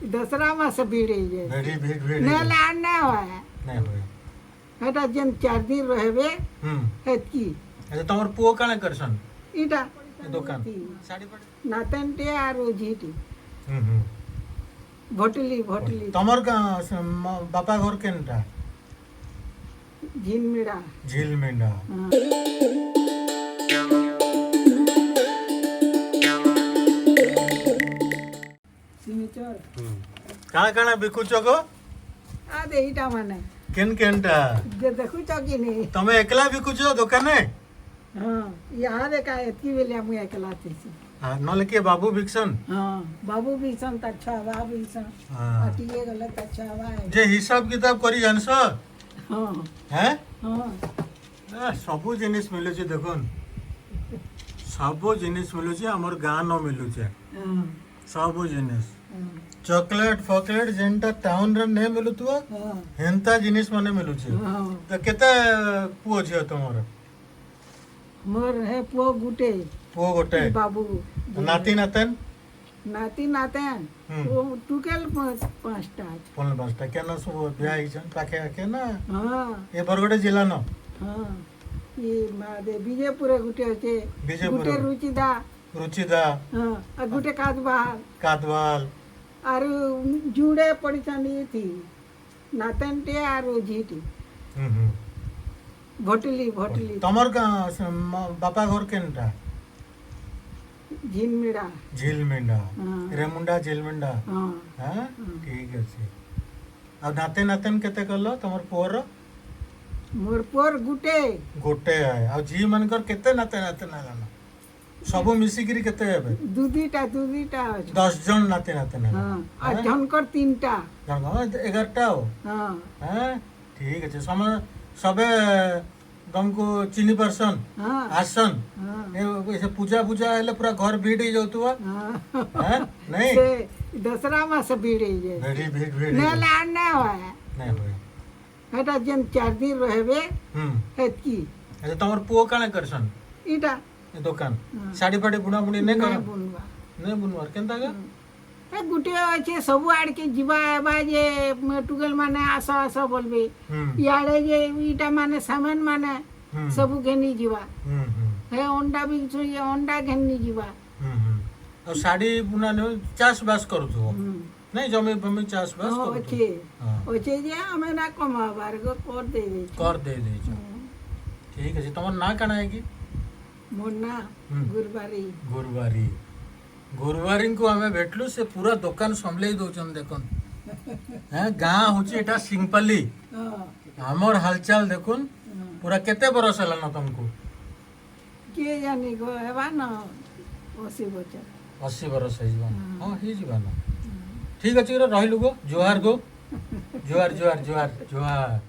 दसरा मास बीड़े जे भेड़ी भीड़ भीड़ ने लाड ने होय नहीं होय हेटा जेन 4 दिन रहबे हेतकी अच्छा तमर पुओ काणे करसन इटा दुकान साड़ी पड़ नातनटे आरो झीटी भोटली भोटली तमर का बापा घर केनटा झिलमिड़ा झील मेंढा हाँ। सिमिचर काଣା काଣା बिकुछ गो आदे इटा माने केन केनटा जे देखु कि नहीं तमे एकला बिकुछ दुकाने हाँ यहाँ देखा एतकी बेले मुझे एकला थी नले के बाबू बिकसन हाँ बाबू भी सन अच्छा बाबू भी सन हाँ। अटिए गलत अच्छा है जे हिसाब किताब करी जानस हाँ हैं हाँ सबू जिनिस मिलुचे देखुन सबू जिनिस मिलुचे हमर गाँ न मिलुचे हाँ सबू जिनिस हाँ चॉकलेट फॉकलेट जेनटा टाउन रे ने मिलुतुवा हाँ हेंता जिनिस माने मिलुचे हाँ तो केते पुओ छियो तमर मोर है पो गुटे पुओ गोटे बाबू नाती नातन नाती नातेन वो टुकेल पांचटा पोन बास्ता केना सब ब्याह हिसन पाखे आके ना हाँ ए बरगडे जिल्ला न हाँ ये मादे विजयपुरे गुटे होचे विजयपुरे। गुटे रुचिदा रुचिदा हाँ और गुटे काजबाल कातवाल और जुड़े पड़ी थी नातनटे और झीटी भोटली भोटली तमर का बापा घर केनटा झिलमिड़ा झील मेंढा हाँ। रेमुंडा झील मेंढा हाँ हाँ ठीक अछि अब नाते नातन केते कलो तमर पुअर मोर पोर गुटे गोटे है अब जी मनकर केते नाते नातन आलाना सबो मिसिकिरी केते हेबे दूधीटा अछि 10 जन नाते नातन हाँ और झनकर 3टा 11टा हो हाँ हाँ ठीक अछि समय सबे तुमको चिनी परसन हाँ आसन हाँ ऐसे पूजा पूजा हेले पूरा घर भीड़ ही जाउतुवा हाँ हैं नहीं से दसरा मास बीड़े जे भेड़ी भीड़ भीड़ ने लाड ने होय नहीं होय हेटा जेन 4 दिन रहबे हेतकी अच्छा तमर पुओ काणे करसन इटा ए दुकान हाँ। साड़ी फाड़ी बुना बुनी नहीं नहीं कर बुनवा नहीं बुनवार केनता गा ए गुटे अच्छे सब आड़ के जीवा एबा जे टुगेल माने आस आस बोलबे इयाड़े जे इटा माने सामान माने सब घेनी जीवा हे अंडा भी ये अंडा घेनी जीवा और साड़ी बुना ने चाष बास करू तो नहीं जमी बमी चाष बास करू अच्छे हाँ। अच्छे जे हमें ना कमाबार को कर दे छ ठीक है तमर ना काना है कि मोर ना गुरबारी गुरुवारी गुरुवारी को हमें भेटलु से पूरा दुकान संभले दौचन देखन हैं गाँ होची एटा सिंपली हमर हालचाल देखुन पूरा केते बरस हला न तुमको के जानी गो हेबा न 80 बच्चा 80 बरस है जीवन हां ही जीवन ठीक अछि रहिलु गो जोहार गो जोहार जोहार जोहार जोहार